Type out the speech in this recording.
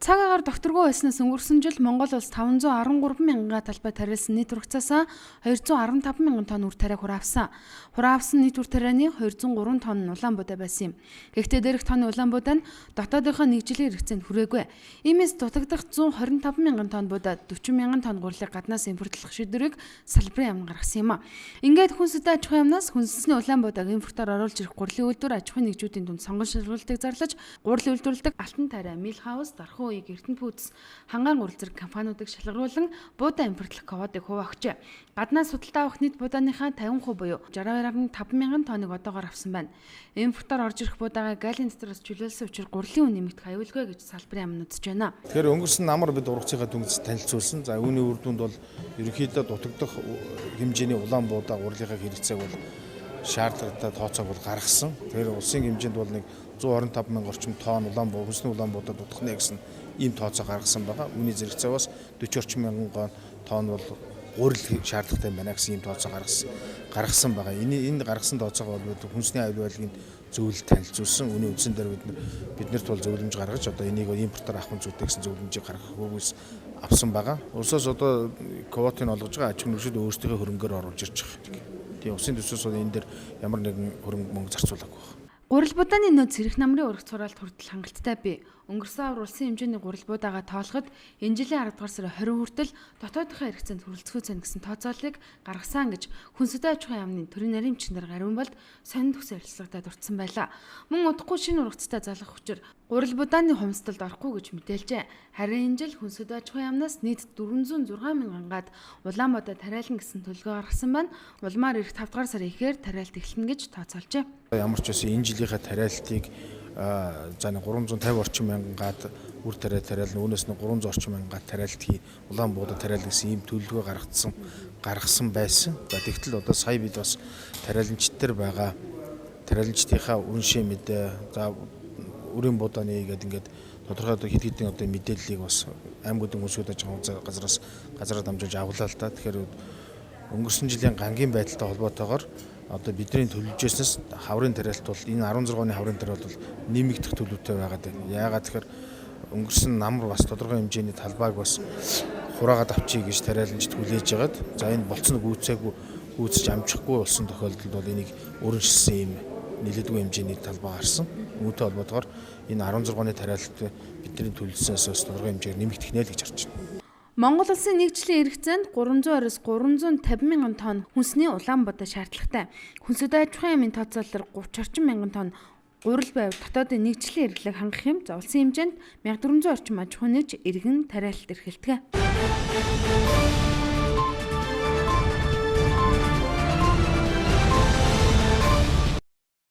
Цаг агаар докторгүй байснаас өнгөрсөн жил Монгол улс 513 мянга талбай тариалсан нийт ургацаас 215 мянган тонн үр тариа хураавсан. Хураавсан нийт үр тарианы 203 тонн нь улаан буудаа байсан юм. Гэхдээ дээрх тонны улаан буудаа нь дотоодынхоо нэг жилийн хэрэгцээнд хүрээгүй. Иймээс дутагдах 125 мянган тонн буудаа 40 мянган тонн гурилыг гаднаас импортлох шийдвэрийг салбарын яамд гаргасан юм а. Ингээд хүнс үдэ аж ахуйн яамнаас хүнсний улаан буудааг импортоор оруулж ирэх гурилын үйлдвэр аж ахуйн нэгжүүдийн дунд сонгон шалгуултыг зарлаж гурил үйлдвэрлэдэг Алтан тариа, Милхаус, Дархан үеийг Эрдэнэ Фүүдс хангаан гурил зэрэг компаниудыг шалгаруулан буудаа импортлох квотыг хуваагчээ. Гаднаас судалдаа авах нийт буудааныхаа 50% буюу 62.5 мянган тонныг одоогоор авсан байна. Импортоор орж ирэх буудаагаа галын дотроос чөлөөлсөн учраас гурилын үн нэмэгдэх аюулгүй гэж салбарын яам нутж байна. Тэгэхээр өнгөрсөн намар бид ургацынхаа дүнгийн танилцуулсан. За үүний үр дүнд бол ерөнхийдөө дутагдах хэмжээний улаан буудаа гурилынхаа хэрэгцээг бол шаардлагатай тооцоог бол гаргасан. Тэгэхээр улсын хэмжээнд бол нэг 125 мянга орчим тонн хүнсний улаан буудаа дутгахна гэсэн ийм тооцоо гаргасан байгаа. Үүний зэрэгцээ бас 40 орчим мянган тонн бол гурил шаардлагатай байна гэсэн ийм тооцоо гаргасан байгаа. Энэ гаргасан тооцоогоо бол хүнсний аюул байлгийн зөвлөлд танилцуулсан. Үүний үндсэн дээр биднэрт бол зөвлөмж гаргаж одоо энийг импортоор авах зүйтэй гэсэн зөвлөмжийг гаргах хөвгөөс авсан байгаа. Улсаас одоо квотыг олгож байгаа аж ахуйн нэгжүүд өөрсдийнхөө хөрөнгөөр оруулж ирж байгаа. Тийм улсын төсөөс бол энэ дээр ямар нэгэн хөрөнгө мөнгө зарцуулаагүй байна. Гурил буудааны нөөц цэрэг намрын ургац хураалт хүртэл хангалттай бий. Өнгөрсөн авар улсын хэмжээний гурил буудаагаа тоолоход энэ жилийн 10 дугаар сарын 20 хүртэл дотоодынхоо хэрэгцээнд хүрэлцэхгүй цэн гэсэн тооцооллыг гаргасан гэж хүнсүдэ аж ахуйн яамны төрийн нарийн бичгээр гаруун болд сонин төгс ярилцлагадад дурдсан байлаа. Мөн удахгүй шинэ ургацтай залгах хүчээр гурил буудааны хумсдалд орохгүй гэж мэдээлжээ. Харин энэ жил хүнсүдэ аж ахуйн яамнаас нийт 406 мянгаад улаан буудаа тариална гэсэн төлгөө гаргасан байна. Улмаар ирэх 5 дугаар сарын ихээр тариалт эхэлнэ гэж тооцоолжээ. Ямар ч байсан энэ жилийнхаа тариалтыг за 350 орчим мянгаад үр тариа тариална, үүнээс нь 300 орчим мянгаад тариалт улаан буудаа тариална гэсэн ийм төлөвлөгөө гаргасан байсан. За тэгтэл одоо сая бид бас тариаланчдэр байгаа. Тариаланчдынхаа үншээ мэдээ, за үрийн буудааны ингээд тодорхой хэд хэдэн одоо мэдээллийг бас аймагуудын үнсүүд аж ахуйн газараа дамжуулж авлаа л да. Тэгэхээр өнгөрсөн жилийн гангийн байдалтай холбоотойгоор одоо бидний төлөвлөжсөнс хаврын тариалт бол энэ 16-ны хаврын тариалт бол нэмэгдэх төлөвтэй байгаад байна. Яагаад тэгэхээр өнгөрсөн намар бас тодорхой хэмжээний талбайг бас хураагаад авчий гэж тариаланчд хүлээж байгаад за энэ болцног үүсэж амжихгүй болсон тохиолдолд бол энийг өөрчлөсөн юм нэлээдгүй хэмжээний талбай гарсан. Үүнтэй холбоотойгоор энэ 16-ны тариалт бидний төлөвлөснөөс тодорхой хэмжээгээр нэмэгдэх нэ л гэж харж байна. Монгол улсын нэг жилийн хэрэгцээнд 320-с 350 мянган тонн хүнсний улаан буудаа шаардлагатай. Хүнсүдэ аж ахуйн яамны тооцоололоор 30 орчим мянган тонн гурил байв дотоодын нэг жилийн хэрэглээг хангах юм. За улсын хэмжээнд 1400 орчим аж ахуйн нэгж иргэн тариалт эрхэлдэг.